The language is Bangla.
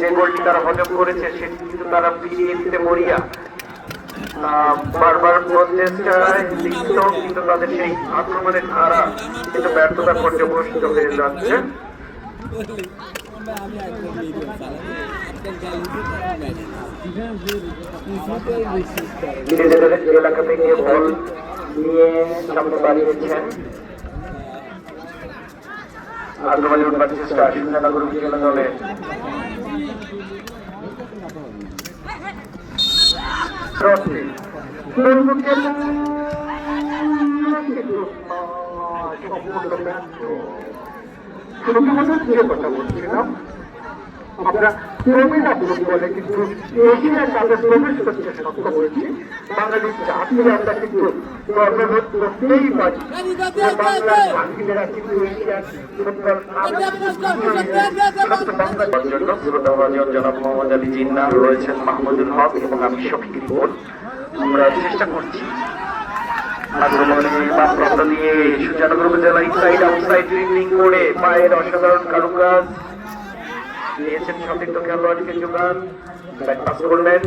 যে গোলটি তারা হজম করেছে সেটি কিন্তু তারা ফিরিয়ে দিতে মরিয়া। বারবার প্রচেষ্টায় লিপ্ত, কিন্তু তাদের সেই আক্রমণের ধারা কিন্তু ব্যর্থতা পর্যবসিত হয়ে যাচ্ছে। নিজেদের এলাকা থেকে বল নিয়ে সামনে বাড়িয়েছেন, আক্রমণে উঠবার চেষ্টা সুন্দরনগর উপজেলা দলে। কথা বলছিলাম আমরা প্রবীণ বলে, কিন্তু এশিয়ার কাপে প্রবেশ করতে সক্ষম হয়েছি। বাঙালি জাতির আমরা কিন্তু গর্ববোধ করতেই পারি। বাংলার ভাগ্যেরা কিন্তু এশিয়ার জনাব মোহাম্মদ আলী জিন্না রয়েছেন, মাহমুদুল হক এবং আমি শফিক রিপোর্ট। আমরা চেষ্টা করছি আক্রমণে দিয়ে সুজানগর উপজেলা ইনসাইড আউটসাইড ড্রিবলিং করে পায়ের অসাধারণ কারুকাজ দিয়েছেন সতীর্থ খেলোয়াড়কে যোগান, ব্যাক পাস করলেন